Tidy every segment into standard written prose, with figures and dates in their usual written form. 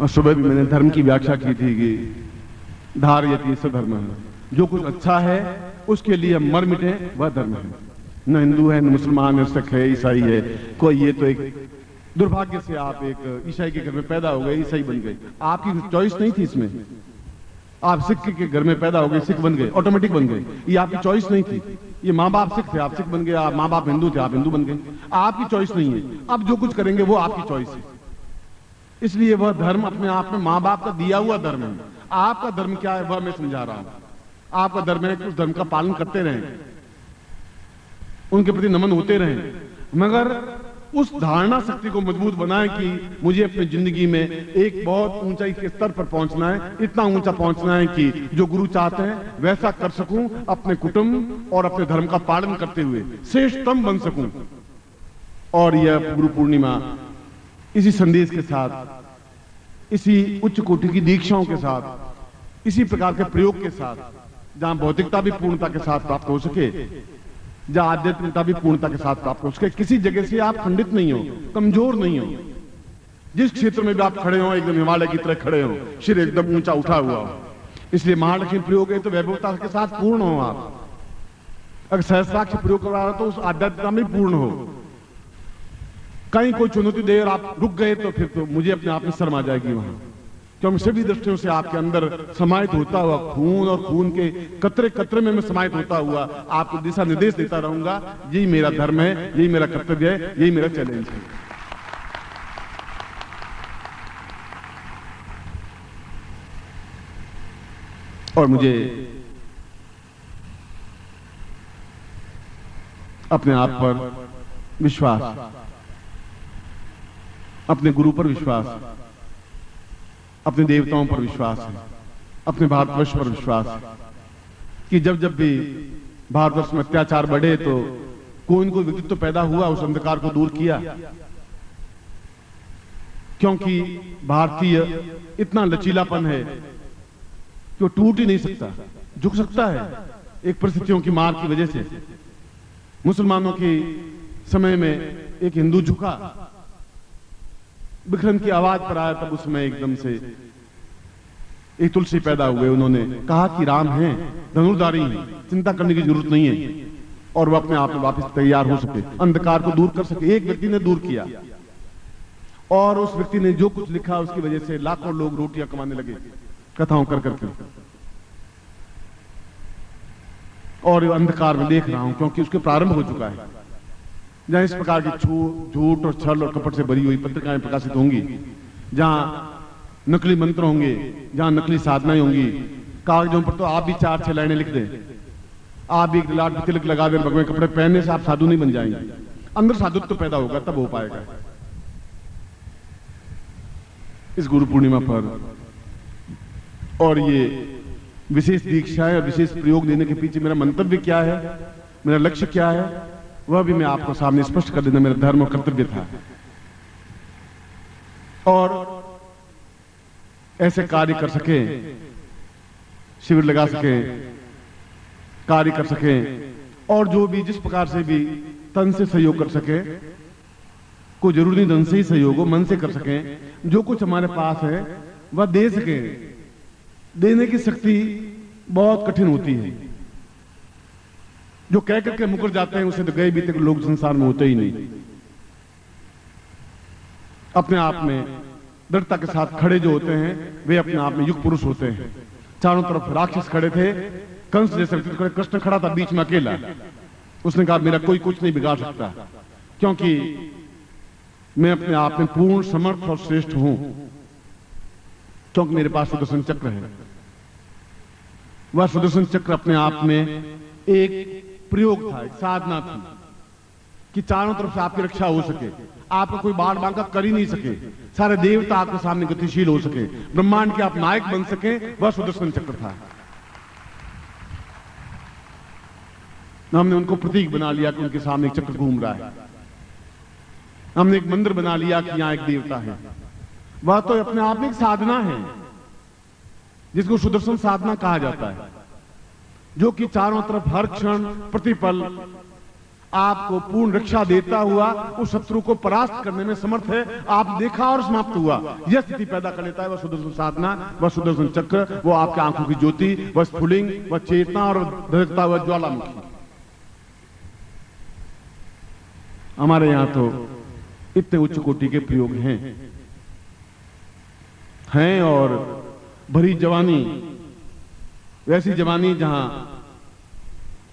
और सुबह भी मैंने धर्म की व्याख्या की थी कि धारयति स धर्म है, जो कुछ अच्छा है उसके लिए मर मिटे वह धर्म है। न हिंदू है, न मुसलमान है, सिख है, ईसाई है कोई। ये तो एक दुर्भाग्य से आप एक ईसाई के घर में पैदा हो गए, ईसाई बन गए। आपकी चॉइस नहीं थी इसमें। आप सिख के घर में पैदा हो गए, सिख बन गए, ऑटोमेटिक बन गए। ये आपकी चॉइस नहीं थी। ये माँ बाप सिख थे, आप सिख बन गए। आप माँ बाप हिंदू थे, आप हिंदू बन गए। आपकी चॉइस नहीं है। अब जो कुछ करेंगे वो आपकी चॉइस है। इसलिए वह धर्म अपने आप में माँ बाप का दिया हुआ धर्म है। आपका धर्म क्या है वह मैं समझा रहा हूं। आपका धर्म है कि उस धर्म का पालन करते रहें, उनके प्रति नमन होते रहें, मगर उस धारणा शक्ति को मजबूत बनाएं कि मुझे अपनी जिंदगी में एक बहुत ऊंचाई के स्तर पर पहुंचना है, इतना ऊंचा पहुंचना है कि जो गुरु चाहते हैं वैसा कर सकूं, अपने कुटुंब और अपने धर्म का पालन करते हुए श्रेष्ठतम बन सकूं। और यह गुरु पूर्णिमा इसी संदेश के साथ, इसी उच्च कोटि की दीक्षाओं के साथ, इसी प्रकार के प्रयोग के साथ, जहां भौतिकता भी पूर्णता के साथ प्राप्त हो सके, जहां आध्यात्मिकता भी पूर्णता के साथ प्राप्त हो सके, किसी जगह से आप खंडित नहीं हो, कमजोर नहीं हो। जिस क्षेत्र में भी आप खड़े हो एकदम हिमालय की तरह खड़े हो, सिर एकदम ऊंचा उठा हुआ हो। इसलिए महालक्ष्मी प्रयोग है तो वैभवता के साथ पूर्ण हो आप। अगर सहस्राक्ष प्रयोग करा रहा तो उस आध्यात्मिकता में पूर्ण हो। कहीं कोई चुनौती दे और आप रुक गए तो फिर तो मुझे अपने आप में शर्म आ जाएगी वहां। क्योंकि सभी दृष्टियों से आपके अंदर समाहित होता हुआ खून और खून के कतरे कतरे में मैं समाहित होता हुआ आपको दिशा निर्देश देता रहूंगा। यही मेरा धर्म है, यही मेरा कर्तव्य है, यही मेरा चैलेंज है। और मुझे अपने आप पर विश्वास, अपने गुरु पर विश्वास, अपने देवताओं पर विश्वास है, अपने भारतवर्ष पर विश्वास है कि जब जब भी भारतवर्ष में अत्याचार बढ़े तो कोई न कोई व्यक्तित्व पैदा हुआ, उस अंधकार को दूर किया। क्योंकि भारतीय इतना लचीलापन है कि वो टूट ही नहीं सकता, झुक सकता है एक परिस्थितियों की मार की वजह से। मुसलमानों के समय में एक हिंदू झुका, विक्रम की आवाज पर आया, तब उसमें एकदम से एक तुलसी पैदा हुए। उन्होंने कहा कि राम हैं, धनुर्धारी हैं, चिंता करने की जरूरत नहीं है, और वो अपने आप में वापस तैयार हो सके, अंधकार को दूर कर सके। एक व्यक्ति ने दूर किया, और उस व्यक्ति ने जो कुछ लिखा उसकी वजह से लाखों लोग रोटियां कमाने लगे कथाओं कर करके। और अंधकार में देख रहा हूं क्योंकि उसके प्रारंभ हो चुका है। जहां इस प्रकार की झूठ और छल और कपट से भरी हुई पत्रिकाएं प्रकाशित होंगी, जहां नकली मंत्र होंगे, जहां नकली साधनाएं होंगी, कागजों पर तो आप भी 4-6 लाइनें लिख दें, आप भी एक लाट तिलक लगा दें, भगवे कपड़े पहनने से आप साधु नहीं बन जाएंगे। अंदर साधुत्व तो पैदा होगा, तब हो पाएगा। इस गुरु पूर्णिमा पर और ये विशेष दीक्षा है और विशेष प्रयोग देने के पीछे मेरा मंतव्य क्या है, मेरा लक्ष्य क्या है, वह भी मैं आपको सामने स्पष्ट कर देना मेरा धर्म और कर्तव्य था। और ऐसे कार्य कर सके, शिविर लगा सके, कार्य कर सके, और जो भी जिस प्रकार से भी तन से सहयोग कर सके, कोई जरूरी नहीं धन से ही सहयोग हो, मन से कर सके, जो कुछ हमारे पास है वह दे सके। देने की शक्ति बहुत कठिन होती है। जो कह करके मुकर जाते हैं उसे तो गए बीते लोग संसार में होते ही नहीं। अपने आप में दृढ़ता के साथ खड़े जो होते हैं वे अपने आप में युग पुरुष होते हैं। चारों तरफ राक्षस खड़े थे, कंस जैसे खड़े, कृष्ण खड़ा था बीच में अकेला। उसने कहा मेरा कोई कुछ नहीं बिगाड़ सकता, क्योंकि मैं अपने आप में पूर्ण समर्थ और श्रेष्ठ हूं, क्योंकि मेरे पास सुदर्शन चक्र है। वह सुदर्शन चक्र अपने आप में एक प्रयोग था, एक साधना थी कि चारों तरफ से आपकी रक्षा हो सके, आपको कोई बाढ़ बांका कर ही नहीं सके, सारे देवता आपके सामने गतिशील हो सके, ब्रह्मांड के आप नायक बन सके, वह सुदर्शन चक्र था। हमने उनको प्रतीक बना लिया कि उनके सामने एक चक्र घूम रहा है। हमने एक मंदिर बना लिया कि यहां एक देवता है। वह तो अपने आप में एक साधना है जिसको सुदर्शन साधना कहा जाता है, जो कि चारों तरफ हर क्षण प्रतिपल आपको पूर्ण रक्षा देता हुआ उस शत्रु को परास्त करने में समर्थ है। आप देखा और समाप्त हुआ, यह स्थिति पैदा कर लेता है वह सुदर्शन साधना, वह सुदर्शन चक्र, वो आपके आंखों की ज्योति, वह स्फुलिंग, वह चेतना और धड़कता हुआ ज्वालामुखी। हमारे यहां तो इतने उच्च कोटि के प्रयोग हैं और भरी जवानी, वैसी जवानी जहां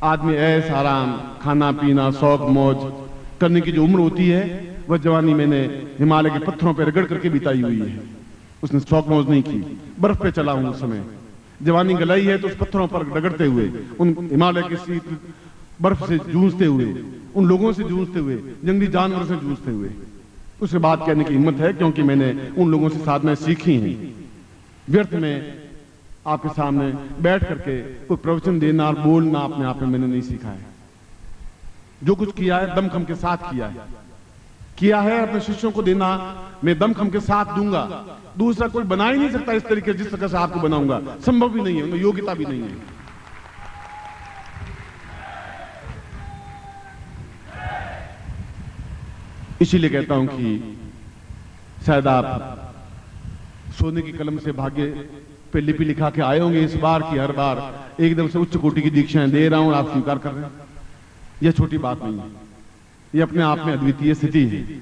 आदमी ऐश आराम, खाना पीना, शौक मौज करने की जो उम्र होती है, वह जवानी मैंने हिमालय के पत्थरों पर रगड़ करके बिताई हुई है। उसने शौक मौज नहीं की, बर्फ पे चला हूं उस समय। जवानी गलाई है तो उस पत्थरों पर रगड़ते हुए, उन हिमालय के शीत बर्फ से जूझते हुए, उन लोगों से जूझते हुए, जंगली जानवरों से जूझते हुए, उसके बाद कहने की हिम्मत है क्योंकि मैंने उन लोगों से साधनाएं सीखी हैं। व्यर्थ में आपके सामने बैठ करके कोई प्रवचन देना और बोलना अपने आप में मैंने नहीं सीखा है। जो कुछ किया है दमखम के साथ किया है अपने शिष्यों को देना मैं दमखम के साथ दूंगा। दूसरा कोई बना ही नहीं सकता इस तरीके जिस तरह से आपको बनाऊंगा, संभव भी नहीं है, उनमें योग्यता भी नहीं है। इसीलिए कहता हूं कि शायद आप सोने की कलम से भाग्य पे लिपि लिखा के आए होंगे इस बार की हर बार एकदम से उच्च कोटि की दीक्षाएं दे रहा हूं और आप स्वीकार कर रहे हैं। यह छोटी बात नहीं है, यह अपने आप में अद्वितीय स्थिति है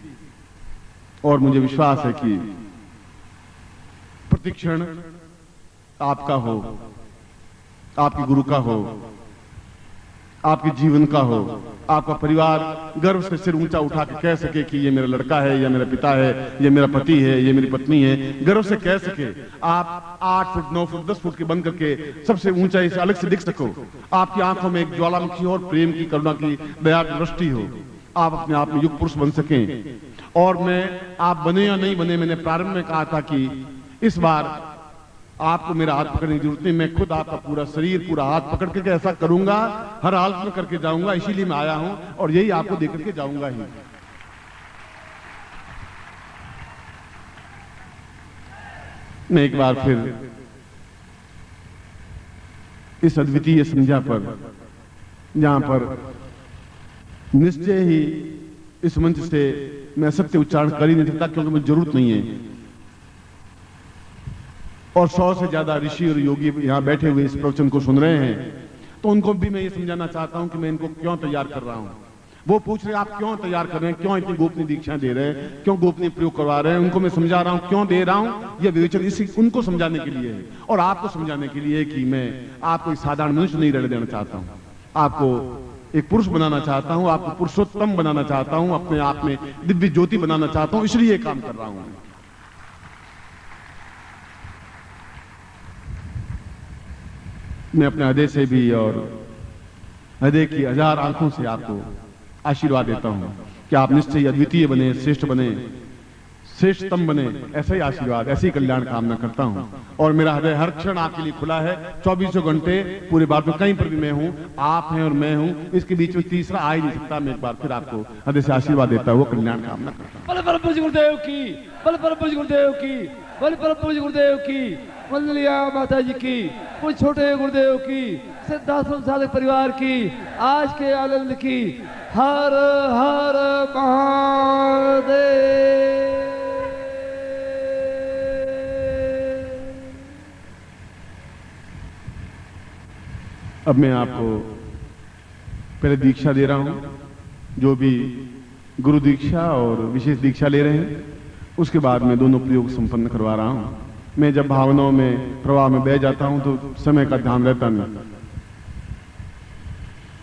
और मुझे विश्वास है कि प्रतिक्षण आपका हो, आपके गुरु का हो, आपके जीवन का हो, आपका परिवार गर्व से सिर ऊंचा उठा के कह सके कि ये मेरा लड़का है, या मेरा पिता है, ये मेरा पति है, ये मेरी पत्नी है, गर्व से कह सके। आप 8 फुट 9 फुट 10 फुट के बन करके सबसे ऊंचाई से अलग से दिख सको, आपकी आंखों में एक ज्वालामुखी और प्रेम की, करुणा की, दया की दृष्टि हो, आप अपने आप में युग पुरुष बन सकें। और मैं आप बने या नहीं बने, मैंने प्रारंभ में कहा था कि इस बार आपको मेरा हाथ पकड़ने की जरूरत नहीं, मैं खुद आपका पूरा शरीर, पूरा हाथ पकड़ करके ऐसा करूंगा, हर हालत में करके जाऊंगा। इसीलिए मैं आया हूं और यही आपको देकर के जाऊंगा ही। मैं एक बार फिर इस अद्वितीय संध्या पर, जहां पर निश्चय ही इस मंच से मैं सत्य उच्चारण कर ही नहीं सकता क्योंकि मुझे जरूरत नहीं है, और 100 से ज्यादा ऋषि और योगी यहां बैठे हुए इस प्रवचन को सुन रहे हैं, तो उनको भी मैं ये समझाना चाहता हूं कि मैं इनको क्यों तैयार कर रहा हूं। वो पूछ रहे आप क्यों तैयार कर रहे हैं, क्यों इतनी गोपनीय दीक्षाएं दे रहे हैं, क्यों गोपनीय प्रयोग करवा रहे हैं, उनको मैं समझा रहा हूं क्यों दे रहा हूं। यह विवेचन इसी उनको समझाने के लिए है और आपको समझाने के लिए कि मैं आपको एक साधारण मनुष्य नहीं रहने देना चाहता हूं, आपको एक पुरुष बनाना चाहता हूं, आपको पुरुषोत्तम बनाना चाहता हूं, अपने आप में दिव्य ज्योति बनाना चाहता हूं, इसलिए ये काम कर रहा हूं। मैं अपने हृदय से भी और हृदय की 1000 आंखों से आपको आशीर्वाद देता हूं कि आप निश्चय अद्वितीय बने, श्रेष्ठ बने, श्रेष्ठतम बने, ऐसा ही आशीर्वाद, ऐसी कल्याण कामना करता हूं। और मेरा हृदय हर क्षण आपके लिए खुला है, 24 घंटे पूरे भारत में कहीं पर भी मैं हूं, आप हैं और मैं हूं, इसके बीच में तीसरा आ ही नहीं सकता। मैं एक बार फिर आपको हृदय से आशीर्वाद देता हूं, कल्याण कामना करता हूं। बल परम पूज्य गुरुदेव की, बल परम पूज्य गुरुदेव की, बल परम पूज्य गुरुदेव की, वंदलिया माता जी की, कुछ छोटे गुरुदेव की, सिद्धाश्रम साधक परिवार की, आज के आनंद की। हर हर महादेव। अब मैं आपको पहले दीक्षा दे रहा हूं, जो भी गुरु दीक्षा और विशेष दीक्षा ले रहे हैं, उसके बाद मैं दोनों प्रयोग संपन्न करवा रहा हूं। मैं जब भावनाओं में, प्रवाह में बह जाता हूं तो समय का ध्यान रहता नहीं,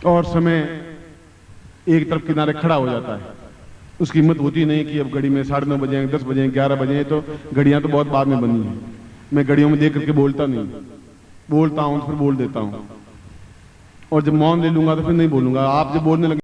और समय एक तरफ किनारे खड़ा हो जाता है। उसकी हिम्मत होती नहीं कि अब घड़ी में 9:30 बजे, 10 बजे, 11 बजे, तो घड़ियां तो बहुत बाद में बनी हैं। मैं घड़ियों में देख करके बोलता नहीं, बोलता हूं तो फिर बोल देता हूं, और जब मौन ले लूंगा तो फिर नहीं बोलूंगा। आप जब बोलने लगे